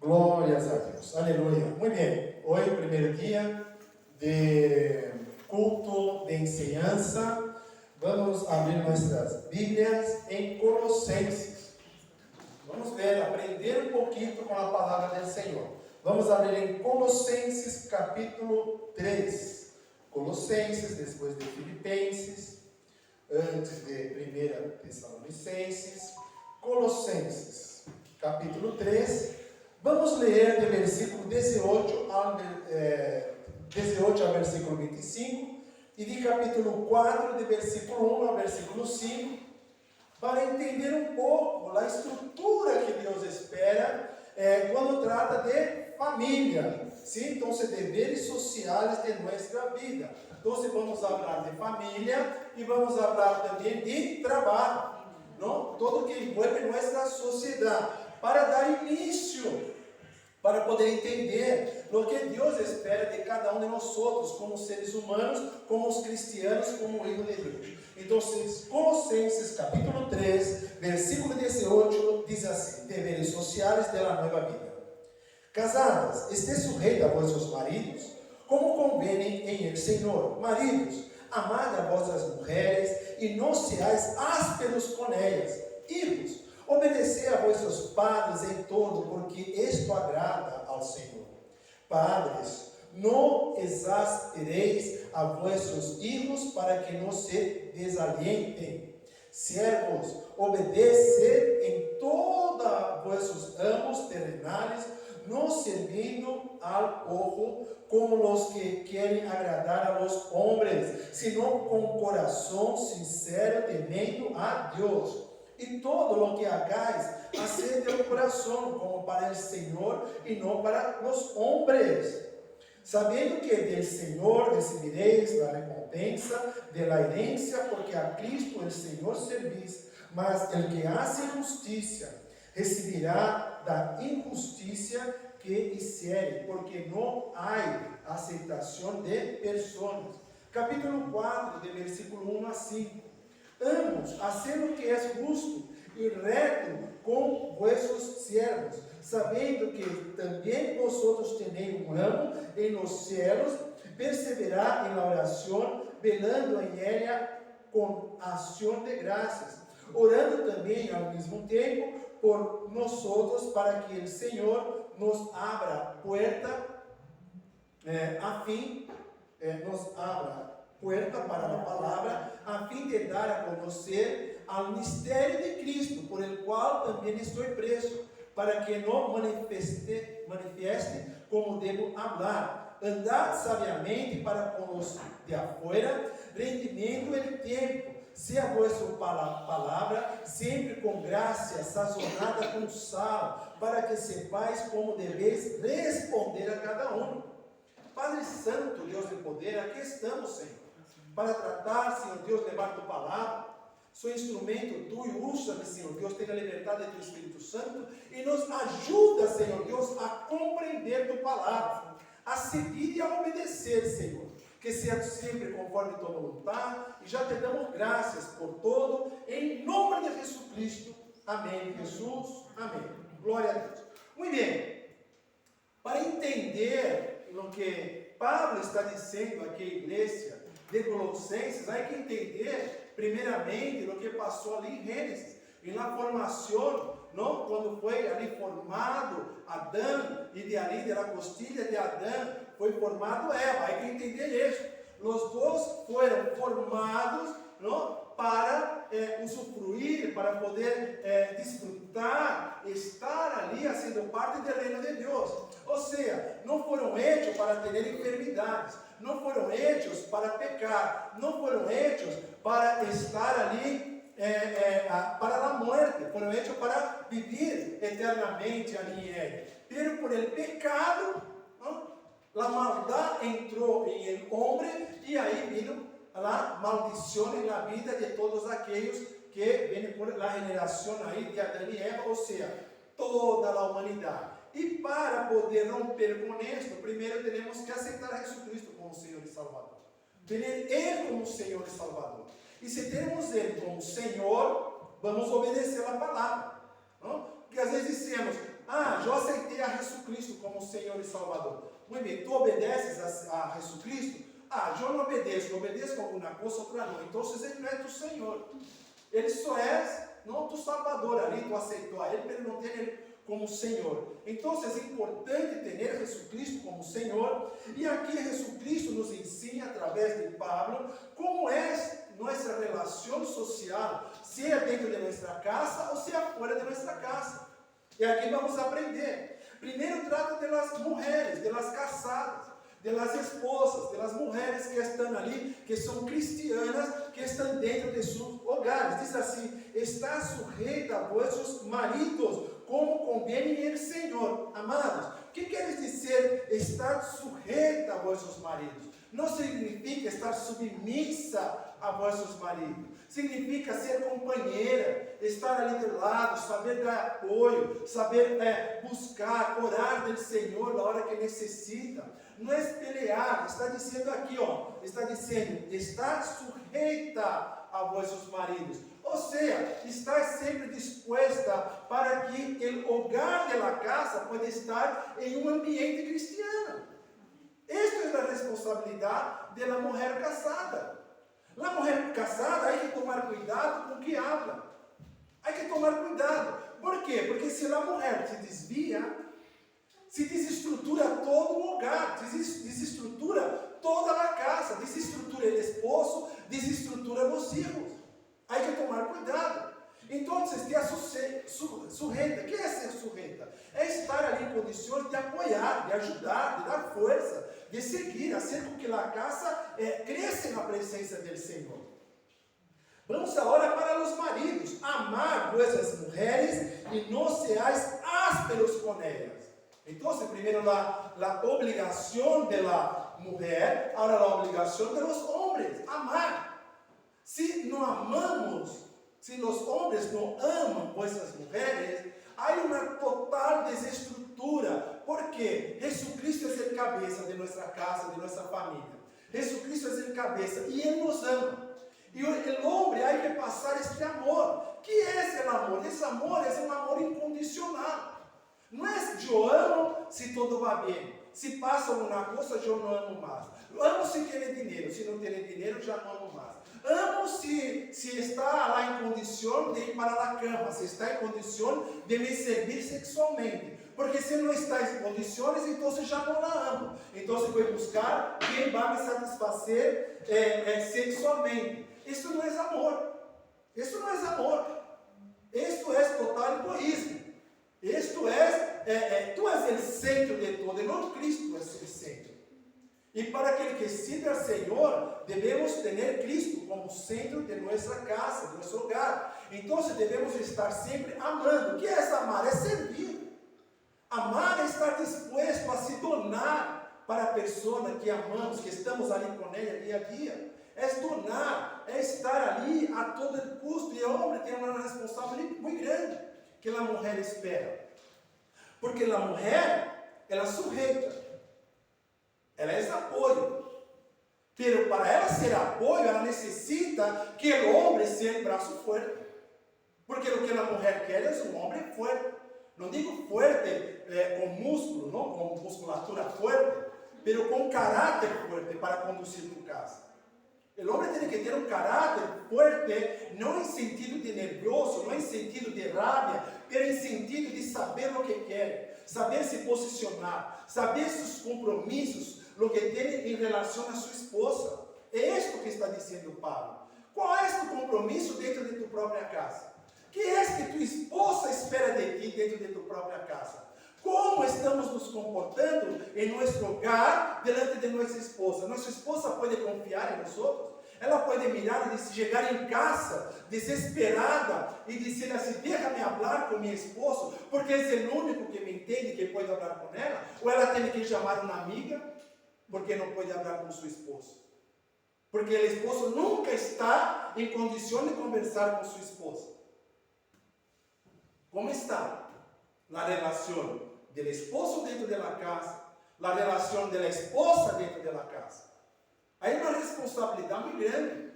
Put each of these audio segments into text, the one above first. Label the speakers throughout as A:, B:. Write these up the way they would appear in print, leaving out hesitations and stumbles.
A: Glórias a Deus. Aleluia. Muito bem. Hoje é o primeiro dia de culto de enseñança. Vamos abrir nossas Bíblias em Colossenses. Vamos ver, aprender um pouquinho com a palavra do Senhor. Vamos abrir em Colossenses capítulo 3. Colossenses, depois de Filipenses, antes de 1 Tessalonicenses. Colossenses capítulo 3. Vamos ler do versículo 18 ao versículo 25 e de capítulo 4, de versículo 1 ao versículo 5, para entender um pouco a estrutura que Deus espera quando trata de família, sim? Então, deveres sociais de nossa vida. Então, vamos falar de família e vamos falar também de trabalho, não? Todo que envolve nossa sociedade, para dar início, para poder entender o que Deus espera de cada um de nós outros, como seres humanos, como os cristianos, como filhos de Deus. Então, Colossenses capítulo 3, versículo 18, diz assim: deveres sociais da nova vida. Casadas, esté sujeita a vossos maridos, como convém em el Senhor. Maridos, amad a vossas mulheres e não seais ásperos com elas. Filhos, obedecei a vossos padres em todo, porque isto agrada ao Senhor. Padres, não exaspereis a vossos filhos, para que não se desalientem. Servos, obedecei em todos vossos amos terrenais, não servindo ao povo como os que querem agradar a los homens, senão com coração sincero, temendo a Deus. E todo o que hagais, haced de coração, como para o Senhor e não para os homens, sabendo que del Senhor recebereis a recompensa de la herencia, porque a Cristo el Senhor servis. Mas el que hace justiça receberá da injustiça que hiciere, porque não há aceitação de pessoas. Capítulo 4, de versículo 1 a 5. Ambos, hacer o que é justo e reto com vossos siervos, sabendo que também vosotros tenéis um amo em los cielos, perseverar em la oração, velando em ella com ação de graças, orando também ao mesmo tempo por nós outros, para que o Senhor nos abra puerta, nos abra puerta para a palavra, a fim de dar a conhecer ao mistério de Cristo, por el qual também estou preso, para que não manifieste como devo falar. Andar sabiamente para com os de afuera, rendimento el tempo, seja vossa palavra sempre com graça, sazonada com sal, para que sepais como deveis responder a cada um. Padre Santo, Deus de poder, aqui estamos, Senhor, para tratar, Senhor Deus, levar tua palavra. Sou instrumento tu e usa-me, Senhor Deus, tenha liberdade do Espírito Santo e nos ajuda, Senhor Deus, a compreender tua palavra, a seguir e a obedecer, Senhor. Que seja sempre conforme tua vontade, e já te damos graças por todo, em nome de Jesus Cristo. Amém, Jesus. Amém. Glória a Deus. Muito bem. Para entender o que Pablo está dizendo aqui à igreja de Colossenses, há que entender primeiramente o que passou ali em Gênesis, e na formação, não? Quando foi ali formado Adão, e de ali, da costilha de Adão, foi formado Eva. Há que entender isso. Os dois foram formados, não? Para usufruir, para poder desfrutar, estar ali, sendo parte do reino de Deus. Ou seja, não foram hechos para ter enfermidades, não foram hechos para pecar, não foram hechos para estar ali para a morte, foram hechos para viver eternamente ali em Ele. Pero por el pecado, ¿no? La maldad entrou em el homem, e aí vino a maldição na vida de todos aqueles que vêm por la geração aí de Adão e Eva, ou seja, toda a humanidade. E para poder romper com isto, primeiro temos que aceitar a Jesucristo como Senhor e Salvador. Ter Ele como Senhor e Salvador. E se temos Ele como Senhor, vamos obedecer a palavra. Não? Porque às vezes dizemos, eu aceitei a Jesucristo como Senhor e Salvador. Muito bem, tu obedeces a Jesucristo? Eu não obedeço alguma coisa, outra não. Então, ele não é tu Senhor. Ele só é, não tu Salvador ali, tu aceitou a Ele, mas não tem Ele como Senhor. Então, é importante ter Jesucristo como Senhor. E aqui Jesucristo nos ensina, através de Pablo, como é nossa relação social, seja dentro de nossa casa ou seja fora de nossa casa. E aqui vamos aprender. Primeiro trata das mulheres, das casadas, das esposas, das mulheres que estão ali, que são cristianas, que estão dentro de seus hogares. Diz assim: está sujeita a vossos maridos, como convém em Senhor. Amados, o que quer dizer estar sujeita a vossos maridos? Não significa estar submissa a vossos maridos. Significa ser companheira, estar ali do lado, saber dar apoio, saber buscar, orar do Senhor na hora que necessita. Não é pelear, está dizendo aqui, está dizendo, estar sujeita a vossos maridos. Ou seja, estar sempre disposta para que o hogar da casa pode estar em um ambiente cristiano. Esta é a responsabilidade da mulher casada. A mulher casada, há que tomar cuidado com o que habla. Há que tomar cuidado. Por quê? Porque se a mulher se desvia, se desestrutura todo o hogar, desestrutura toda a casa, desestrutura o esposo, desestrutura os filhos. Há que tomar cuidado. Então, ter sujeita. O que é ser sujeita? É estar ali em condições de apoiar, de ajudar, de dar força, de seguir, fazer com que a casa cresça na presença do Senhor. Vamos agora para os maridos. Amar vossas mulheres e não seais ásperos com elas. Então, primeiro a obrigação da mulher, agora a obrigação dos homens. Amar. Se não amamos, se os homens não amam vossas mulheres, há uma total desestrutura. Por quê? Jesucristo é a cabeça de nossa casa, de nossa família. Jesucristo é a cabeça e Ele nos ama. E o homem há que passar este amor. Que é esse amor? Esse amor é um amor incondicional. Não é eu amo se tudo vai bem. Se passa alguma coisa, eu não amo mais. Amo se tem dinheiro. Se não tem dinheiro, já não amo mais. Amo se está lá em condição de ir para a cama. Se está em condição de me servir sexualmente. Porque se não está em condições, então já não a amo. Então você vai buscar quem vai me satisfazer sexualmente. Isso não é amor. Isso não é amor. Isto é total egoísmo. Isto tu és o centro de tudo, e não Cristo é o centro. E para aquele que sirve ao Senhor, devemos ter Cristo como centro de nossa casa, de nosso hogar. Então devemos estar sempre amando. O que é amar? É servir. Amar é estar disposto a se donar para a pessoa que amamos, que estamos ali com ela dia a dia. É donar, é estar ali a todo custo. E o homem tem uma responsabilidade muito grande que a mulher espera. Porque a mulher, ela sujeita. Ela é apoio. Pero para ela ser apoio, ela necessita que o homem seja um braço forte. Porque o que a mulher quer é um homem forte. Não digo forte com músculo, não com musculatura forte, pero com caráter forte para conduzir tu casa. O homem tem que ter um caráter forte, não em sentido de nervoso, não em sentido de raiva, mas em sentido de saber o que quer, saber se posicionar, saber seus compromissos, o que tem em relação a sua esposa. É isto que está dizendo Pablo. Qual é o compromisso dentro de tu própria casa? Que é que tua esposa espera de ti dentro de tua própria casa? Como estamos nos comportando em nosso hogar, diante de nossa esposa? Nossa esposa pode confiar em nós outros? Ela pode mirar e chegar em casa desesperada e dizer assim: deixa-me falar com minha esposa, porque é o único que me entende, que pode falar com ela? Ou ela tem que chamar uma amiga, porque não pode falar com sua esposa? Porque o esposo nunca está em condição de conversar com sua esposa. Como está a relação do esposo dentro da casa, a relação da esposa dentro da casa? Aí uma responsabilidade muito grande.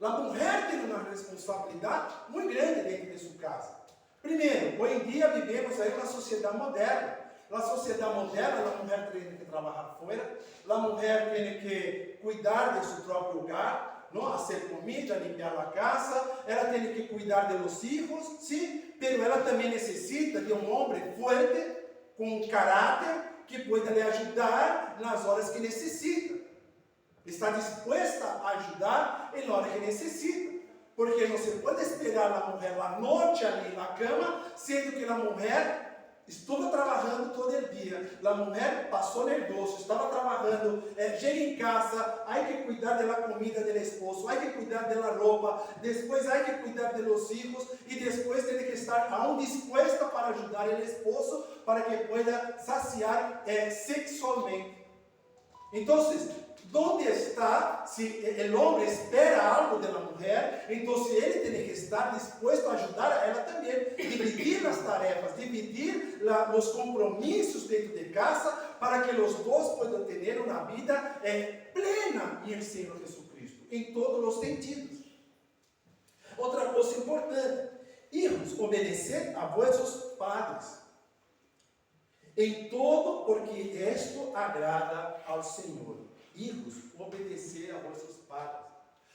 A: A mulher tem uma responsabilidade muito grande dentro de sua casa. Primeiro, hoje em dia vivemos aí uma sociedade moderna. Na sociedade moderna, a mulher tem que trabalhar fora, a mulher tem que cuidar de seu próprio hogar, não? Fazer comida, limpar a casa, ela tem que cuidar dos filhos, sim, mas ela também necessita de um homem forte, com caráter, que pueda lhe ajudar nas horas que necessita. Está disposta a ajudar em hora que necessita. Porque não se pode esperar a mulher a noite ali na cama, sendo que a mulher estuvo trabalhando todo o dia. A mulher passou nervoso, estava trabalhando, chega em casa, há que cuidar da comida do esposo, há que cuidar da roupa, depois há que cuidar dos filhos, e depois tem que estar aún disposta para ajudar o esposo, para que pueda saciar sexualmente. Então, onde está? Se o homem espera algo da mulher, então ele tem que estar disposto a ajudar ela também, dividir as tarefas, dividir os compromissos dentro de casa, para que os dois possam ter uma vida plena em Senhor Jesucristo, em todos os sentidos. Outra coisa importante: hijos, obedecer a vossos padres, em todo, porque isto agrada ao Senhor. Hijos, obedecer a vossos padres.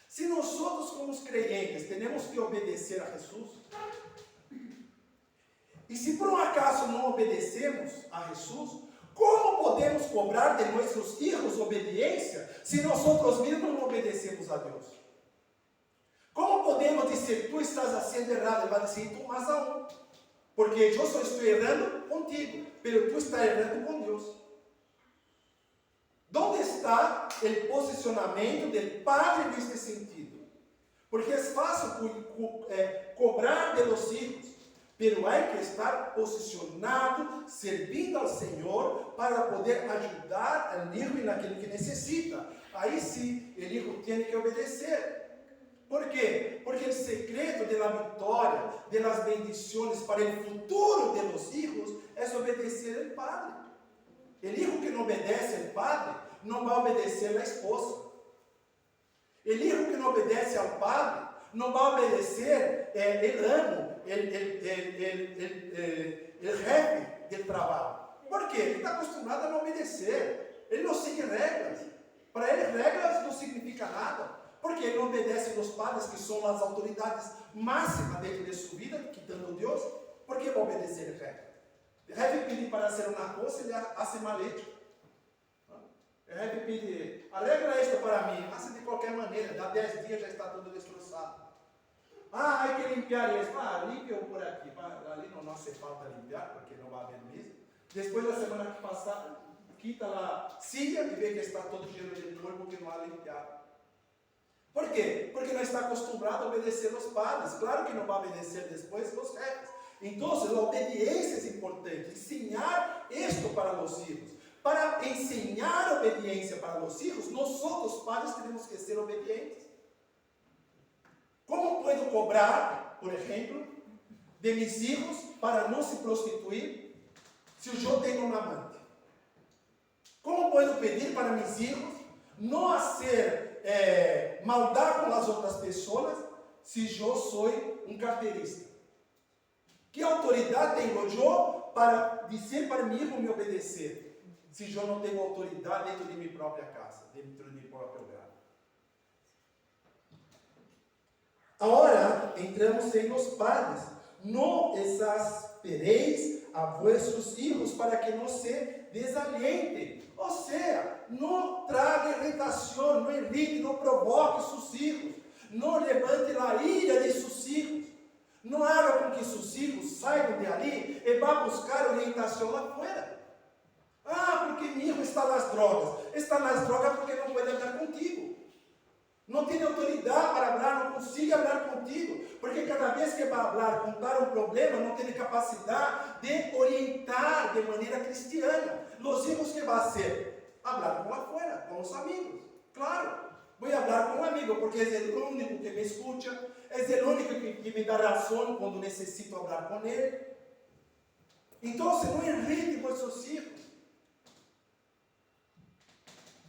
A: Se nós como os creyentes temos que obedecer a Jesus, e se por um acaso não obedecemos a Jesus, como podemos cobrar de nossos filhos obediência se nós mesmos não obedecemos a Deus? Como podemos dizer, tu estás fazendo errado? Ele vai dizer, tu mais aún, porque eu só estou errando contigo, mas tu estás errando com Deus. Onde está o posicionamento do padre neste sentido? Porque é fácil cobrar de los hijos, mas há que estar posicionado, servindo ao Senhor, para poder ajudar ao hijo naquilo que necessita. Aí sim, o hijo tem que obedecer. Por quê? Porque o secreto da vitória, das bendições para o futuro de los hijos, é obedecer ao padre. O hijo que não obedece ao padre, não vai obedecer à esposa. O hijo que não obedece ao padre, não vai obedecer o amo, o jefe do trabalho. Por quê? Ele está acostumado a não obedecer. Ele não segue regras. Para ele, regras não significa nada. Porque ele não obedece aos padres, que são as autoridades máximas dentro de sua vida, quitando Deus. Por que vai obedecer a regra? Deve pedir para fazer uma coisa, ele hace mal hecho. Deve pedir, a regra é esta para mim, faça de qualquer maneira, dá 10 dias já está tudo destroçado. Há que limpar isso. Limpe por aqui. Ali não hace falta limpar, porque não vai haver mesmo. Depois da semana que passar, quita a silla e vê que está todo cheio de polvo, que não há limpar. Por quê? Porque não está acostumado a obedecer aos padres. Claro que não vai obedecer depois aos jefes. Então, a obediência é importante. Ensinar isto para os filhos. Para ensinar obediência para os filhos, nós outros padres temos que ser obedientes. Como posso cobrar, por exemplo, de mis filhos para não se prostituir, se eu tenho um amante? Como posso pedir para mis filhos não fazer maldade com as outras pessoas, se eu sou um carteirista? Que autoridade tenho eu para dizer para mim como me obedecer, se eu não tenho autoridade dentro de minha própria casa, dentro de meu próprio hogar? Agora entramos em los padres. Não exaspereis a vossos filhos para que não se desalientem. Ou seja, não traga irritação, não irrite, não provoque seus filhos, não levante a ira de seus filhos, não haga com que seus filhos saiam de ali e vá buscar orientação lá fora. Porque meu filho está nas drogas. Está nas drogas porque não pode andar contigo. Não tem autoridade para falar, não consiga falar contigo, porque cada vez que vai falar, contar um problema, não tem capacidade de orientar de maneira cristiana. Os hijos que vai ser? Falar com lá fora, com os amigos. Claro, vou falar com um amigo, porque é o único que me escuta, é o único que me dá razão quando necessito falar com ele. Então, não irrite vossos hijos.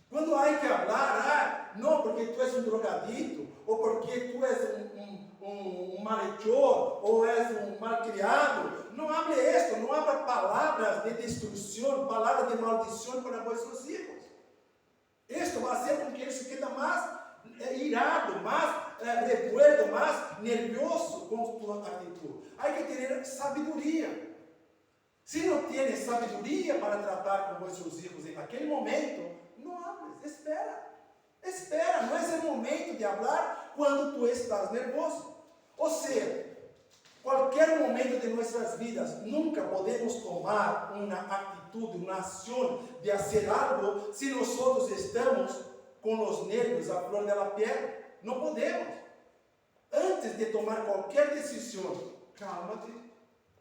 A: Quando há que falar, não porque tu és um drogadito, ou porque tu és um malhechor ou és um malcriado, não hable esto, não abra palavras de destruição, palavras de maldição para vossos hijos. Esto vai ser com que ele se quede mais irado, más revuelto, más nervioso con tu actitud. Hay que tener sabiduría. Si no tienes sabiduría para tratar con vuestros hijos en aquel momento, no hables, espera. Espera, no es el momento de hablar cuando tú estás nervioso. O sea, cualquier momento de nuestras vidas, nunca podemos tomar una actitud, una acción de hacer algo si nosotros estamos con los nervios a flor de la piel. No podemos. Antes de tomar cualquier decisión, cálmate,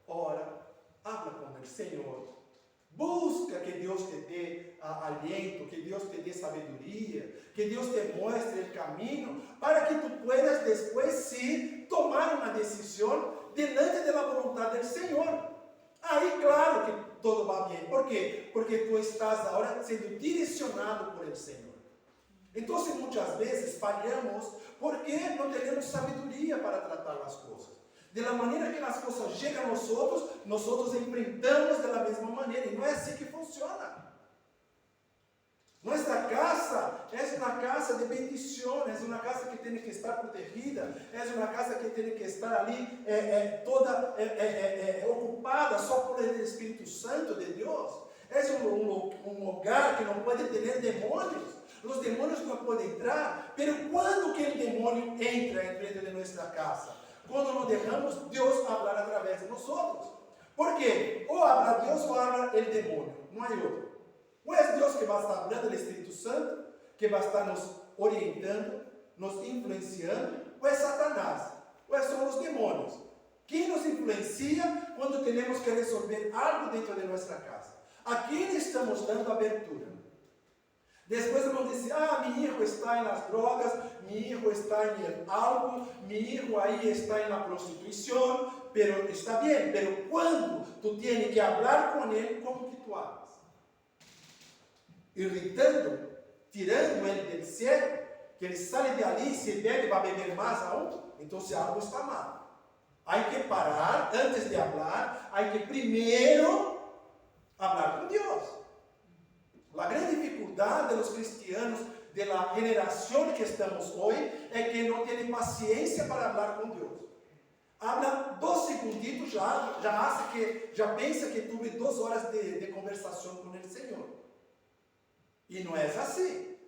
A: ora, habla con el Señor. Busca que Dios te dé aliento, que Dios te dé sabiduría, que Dios te muestre el camino, para que tú puedas después sí tomar una decisión delante de la voluntad del Señor. Ahí claro que todo va bien. ¿Por qué? Porque tú estás ahora siendo direccionado por el Señor. Entonces muchas veces fallamos porque no tenemos sabiduría para tratar las cosas. De la manera que las cosas llegan a nosotros, nosotros enfrentamos de la misma manera. Y no es así que funciona. Nuestra casa es una casa de bendición, es una casa que tiene que estar protegida, es una casa que tiene que estar ali toda ocupada só por el Espíritu Santo de Dios. Es un hogar que no puede tener demonios. Los demonios no pueden entrar, pero ¿cuándo que el demonio entra en frente de nuestra casa? Cuando nos dejamos Dios hablar a través de nosotros. ¿Por qué? O habla Dios o habla el demonio, no hay otro. O es Dios que va a estar hablando, el Espíritu Santo, que va a estar nos orientando, nos influenciando, o es Satanás, o son los demonios. ¿Quién nos influencia cuando tenemos que resolver algo dentro de nuestra casa? ¿A quién estamos dando abertura? Después vamos decir, mi hijo está en las drogas, mi hijo está en el alcohol, mi hijo ahí está en la prostitución, pero está bien, pero cuando tú tienes que hablar con él, ¿cómo que tú hablas? Irritando, tirando él del cielo, que ele sale de ali, se bebe, va a beber más aún, entonces algo está mal. Hay que parar, antes de hablar, hay que primero hablar con Dios. La gran dificuldad de los cristianos de la generación que estamos hoy es que no tienen paciencia para hablar con Dios. Habla 2 segunditos, já pensa que tuve 2 horas de conversación con el Señor. Y no es así.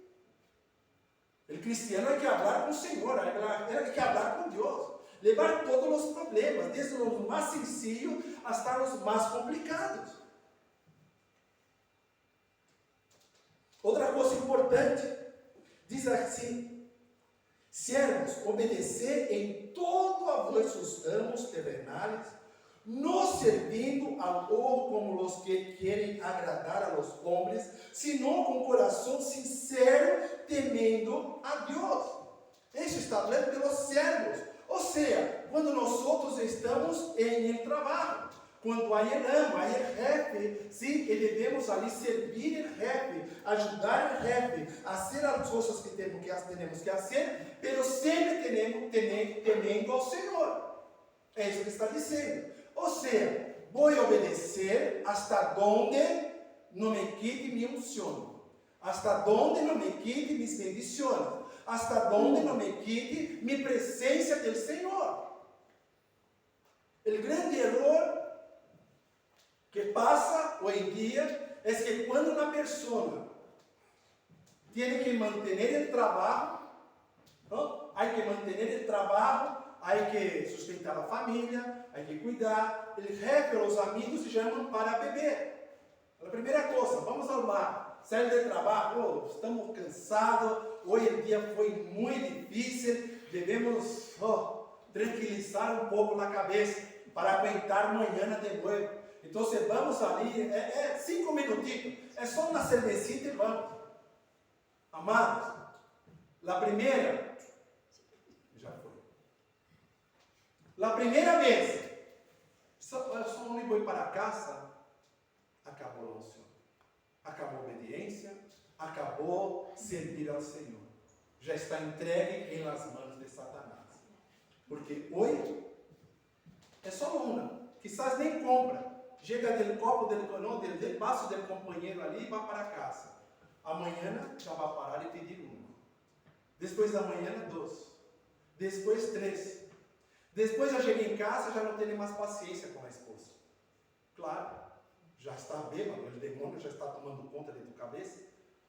A: El cristiano hay que hablar con el Señor, hay que hablar con Dios. Levar todos los problemas, desde los más sencillos hasta los más complicados. Outra coisa importante, diz assim: siervos, obedeced em todo a vossos amos terrenais, no servindo al ojo como los que quieren agradar a los hombres, sino con corazón sincero, temendo a Dios. Isso está hablando de los siervos. Ou seja, quando nós estamos em el trabalho, quando há el amo, há el jefe, sim, que devemos ali servir el jefe, ajudar el jefe, fazer as coisas que temos que fazer, pero sempre temendo ao Senhor. É isso que está dizendo. Ou seja, vou obedecer hasta donde não me quite mi unción, hasta donde não me quite mis bendiciones, hasta donde não me quite mi presença del Senhor. O grande erro que pasa hoy en día es que cuando una persona tiene que mantener el trabajo, ¿no? Hay que mantener el trabajo, hay que sustentar la familia, hay que cuidar. El jefe o los amigos llaman para beber. La primera cosa, vamos al bar, salir del trabajo, estamos cansados, hoy el día fue muy difícil, debemos tranquilizar un poco la cabeza para aguantar mañana de nuevo. Então, vamos ali, 5 minutitos, é só uma cervecita e vamos. Amados, a primeira, já foi. A primeira vez, só me vou para casa, acabou a unção, acabou a obediência, acabou servir ao Senhor. Já está entregue em las manos de Satanás. Porque hoje é só uma. Quizás nem compra. Chega del copo del vaso del companheiro ali e vai para casa. Amanhã já vai parar e pedir uma. Depois da manhã, 2. Depois 3. Depois já cheguei em casa, já não tenho mais paciência com a esposa. Claro, já está bêbado, o demônio já está tomando conta de tua cabeça.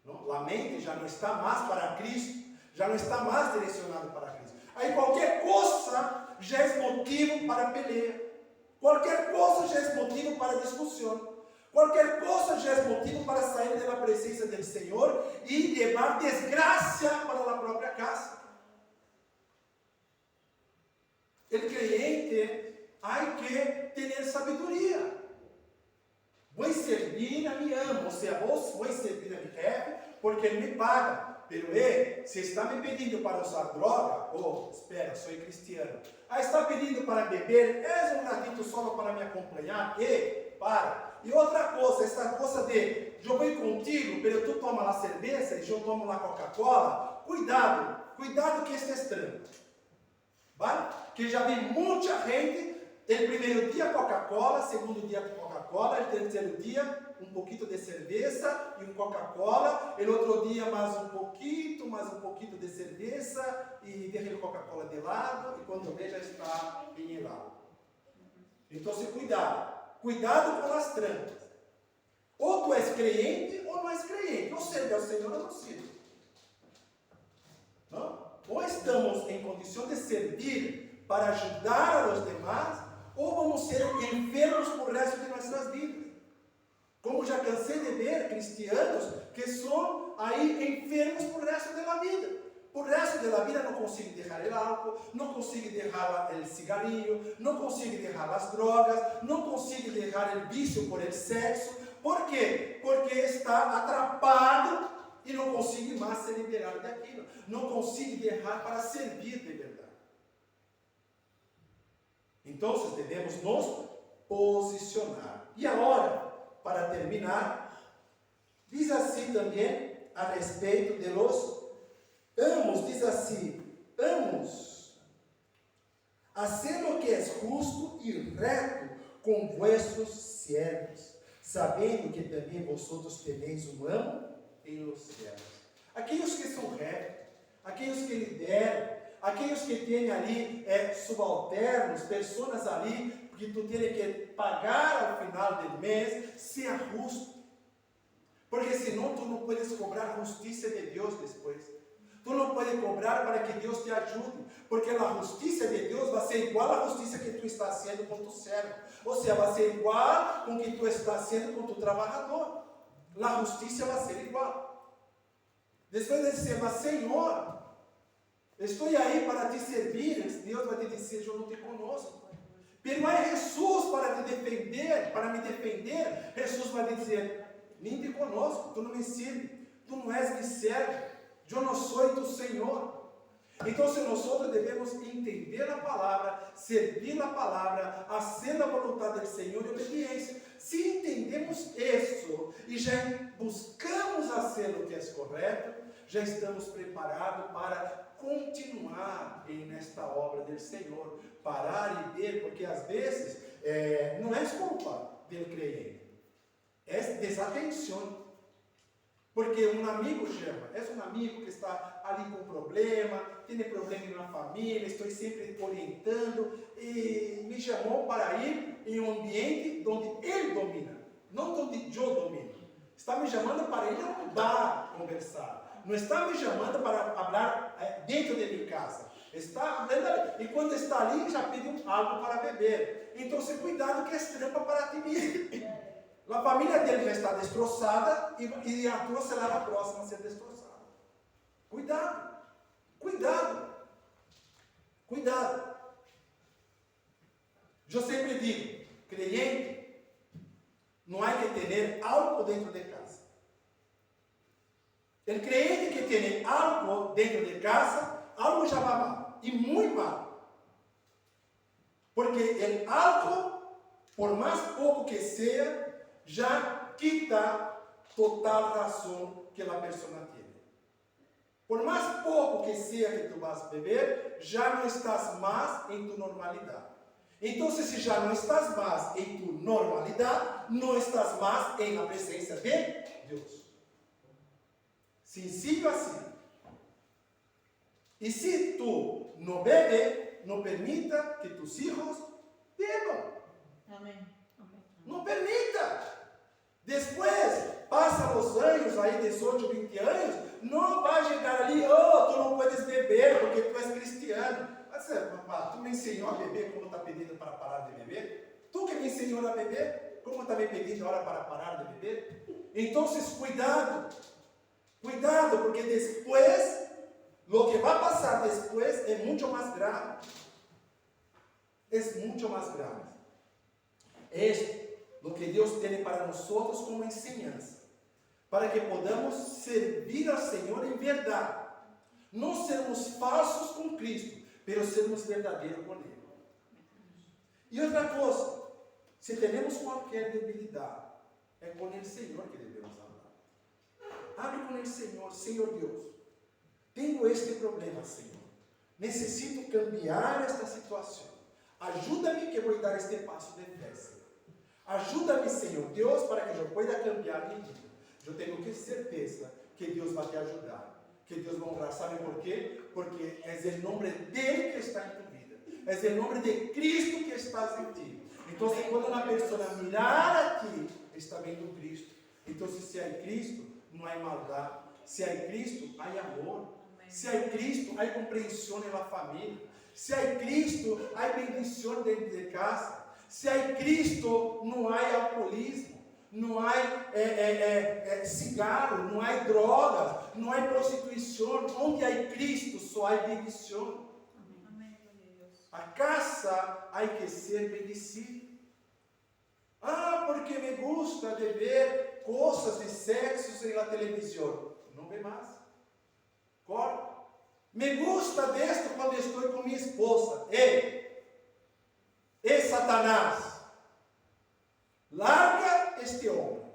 A: Não? A mente já não está mais para Cristo, já não está mais direcionado para Cristo. Aí qualquer coisa já é motivo para peleia. Qualquer coisa já é motivo para discussão. Qualquer coisa já é motivo para sair da presença do Senhor e levar desgraça para a própria casa. O creyente há que ter sabedoria. Vou servir a mi amo, ou seja, vou servir a mi jefe porque ele me paga. Pero se está me pedindo para usar droga, espera, sou cristiano. Está pedindo para beber, és um ratito só para me acompanhar? Para. E outra coisa, essa coisa de, eu vou contigo, pero tu toma a cerveja e eu tomo a Coca-Cola. Cuidado que este é estranho. Vale? Que já vi muita gente, o primeiro dia Coca-Cola, segundo dia Coca-Cola, o terceiro dia um pouquinho de cerveja e um Coca-Cola, o outro dia mais um pouquinho de cerveja e deixa o Coca-Cola de lado e quando vê já está bem helado. Então, cuidado com as trampas. Ou tu és crente ou não és crente, ou serve ao Senhor ou não serve. Não? Ou estamos em condição de servir para ajudar a los demás, ou vamos ser enfermos por o resto de nossas vidas. Como já cansei de ver cristianos que são aí enfermos por o resto da vida. Por o resto da vida não conseguem deixar o álcool, não conseguem deixar o cigarrilho, não conseguem deixar as drogas, não conseguem deixar o vício por el sexo. Por quê? Porque está atrapado e não consegue mais se liberar daquilo. Não consegue deixar para servir de verdade. Então, devemos nos posicionar. E agora, para terminar, diz assim também a respeito de los amos, diz assim, amos, hacer lo que é justo e reto com vuestros siervos, sabendo que também vosotros tenéis um amo em los céus. Aqueles que são retos, aqueles que lideram, aqueles que têm ali subalternos, pessoas ali que tu tens que pagar ao final do mês, seja justo. Porque senão tu não podes cobrar justiça de Deus depois. Tu não podes cobrar para que Deus te ajude, porque a justiça de Deus vai ser igual à justiça que tu está sendo com tu servo. Ou seja, vai ser igual com o que tu está sendo com tu trabalhador. A justiça vai ser igual. Depois de dizer, mas Senhor, estou aí para te servir, Deus vai te dizer, eu não te conosco. Pero é Jesus para te defender, para me defender. Jesus vai dizer, nem te conosco, tu não me sirve, tu não és me serve, eu não sou tu Senhor. Então, se nós devemos entender a palavra, servir a palavra, fazer a vontade do Senhor e obediência. Se entendemos isso e já buscamos fazer o que é correto, já estamos preparados para continuar nesta obra do Senhor, parar e ver, porque às vezes não é culpa do crente, é desatenção. Porque um amigo chama, é um amigo que está ali com problema, tem problema na família, estou sempre orientando, e me chamou para ir em um ambiente onde ele domina, não onde eu domino. Está me chamando para ir a um bar conversar. Não está me chamando para falar dentro de minha casa. Está ali. E quando está ali, já pediu algo para beber. Então, cuidado que é trampa para ti mesmo. A família dele já está destroçada e a tua será a próxima a ser destroçada. Cuidado. Cuidado. Cuidado. Eu sempre digo, crente, não há que ter algo dentro de casa. O crente que tem algo dentro de casa, algo já vai mal, e muito mal. Porque o algo, por mais pouco que seja, já quita total razão que a pessoa tem. Por mais pouco que seja que tu vas beber, já não estás mais em tu normalidade. Então, se já não estás mais em tu normalidade, não estás mais em la presença de Deus. Sencillo assim. E se tu não bebe, não permita que tus hijos bebam.
B: Amém.
A: Não permita. Depois, passa os anos, aí 18, 20 anos, não vai chegar ali, oh, tu não podes beber porque tu és cristiano. Mas, papá, tu me ensinou a beber como está pedindo para parar de beber? Tu que me ensinou a beber, como está me pedindo agora para parar de beber? Então, cuidado. Cuidado, porque depois, o que vai passar depois é muito mais grave. É muito mais grave. É o que Deus tem para nós como ensinança, para que podamos servir ao Senhor em verdade. Não sermos falsos com Cristo, mas sermos verdadeiros com Ele. E outra coisa, se temos qualquer debilidade, é com o Senhor que devemos falar. Hable com o Senhor, Senhor Deus, tenho este problema, Senhor. Necessito cambiar esta situação. Ajuda-me que vou dar este passo de fé, Senhor. Ajuda-me, Senhor Deus, para que eu possa cambiar minha vida. Eu tenho que certeza que Deus vai te ajudar, que Deus vai honrar. Sabe por quê? Porque é o nome dele que está em tu vida, é o nome de Cristo que está em ti. Então, quando uma pessoa mirar a ti, está vendo Cristo. Então, se há Cristo, não há maldade. Se há Cristo, há amor. Se há Cristo, há compreensão na família. Se há Cristo, há bendição dentro de casa. Se há Cristo, não há alcoolismo, não há cigarro, não há drogas, não há prostituição. Onde há Cristo, só há bendição.
B: Amém.
A: A casa há que ser bendecida. Ah, porque me gusta de ver coisas de sexo na televisão. Não vê mais. Corta. Me gusta disto quando estou com minha esposa. Ei, Satanás, larga este homem.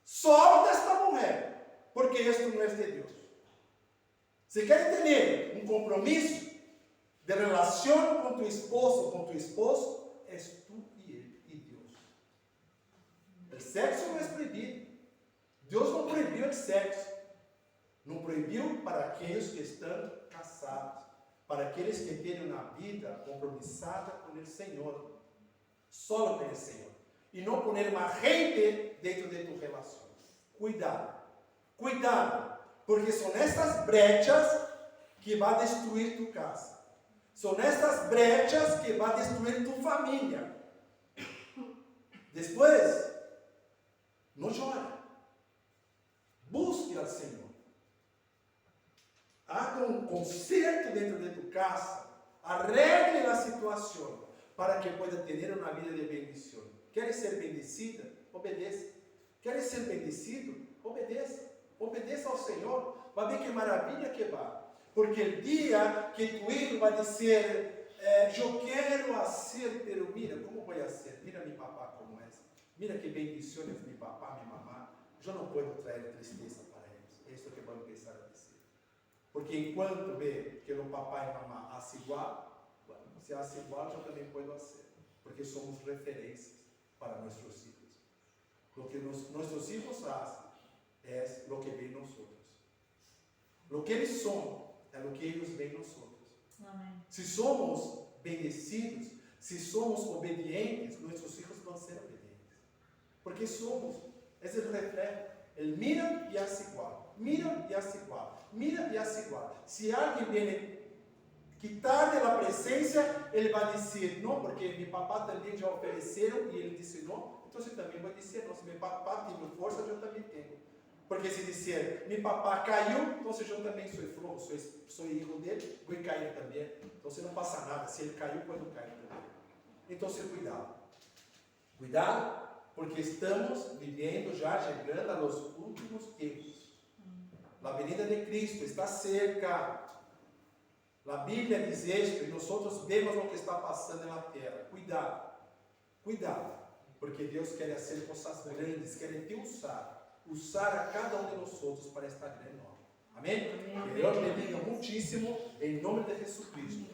A: Solta esta mulher, porque isto não é de Deus. Se quer ter um compromisso de relação com tu esposo, és tu e ele e Deus. O sexo não é proibido. Deus não proibiu o sexo. Não proibiu para aqueles que estão casados, para aqueles que têm uma vida compromissada com o Senhor, só com o Senhor, e não poner uma gente dentro de tu relação. Cuidado, porque são estas brechas que vão destruir tu casa, são estas brechas que vão destruir tu família. Depois, não chore, busque ao Senhor. Haga um conserto dentro de tu casa, arregle a situação, para que pueda ter uma vida de bendição. Queres ser bendecida? Obedeça. Queres ser bendecido? Obedeça. Obedeça ao Senhor. Vai ver que maravilha que vai. Porque o dia que tu filho vai dizer, eu quero fazer, pero mira, como vou fazer? Mira mi papá como é. Mira que bendições mi papá, mi mamá. Eu não posso trazer tristeza para eles. É isso que vou começar a dizer. Porque enquanto vê que o papai e a mamãe fazem igual, se faz igual, eu também posso fazer. Porque somos referências para nossos filhos. O que nossos filhos fazem é o que veem nós outros. O que eles são é o que eles veem nós outros.
B: Amém.
A: Se somos bendecidos, se somos obedientes, nossos filhos vão ser obedientes. Porque somos, esse é o reflexo. Ele mira e hace igual. Mira e hace igual. Mira e hace igual. Se alguém vem quitar da presença, ele vai dizer, não, porque meu papá também já ofereceram, e ele disse não, então você também vai dizer não. Se meu papá tem força, eu também tenho. Porque se disser, meu papá caiu, então eu também sou filho dele, vou cair também. Então não passa nada, se ele caiu, quando cair também. Então, cuidado, porque estamos vivendo, já chegando aos últimos tempos. A venida de Cristo está cerca. A Bíblia diz isto, e nós vemos o que está passando na terra. Cuidado, porque Deus quer fazer coisas grandes, quer te usar a cada um de nós para esta grande obra. Amém? Que Deus bendiga muitíssimo em nome de Jesus Cristo.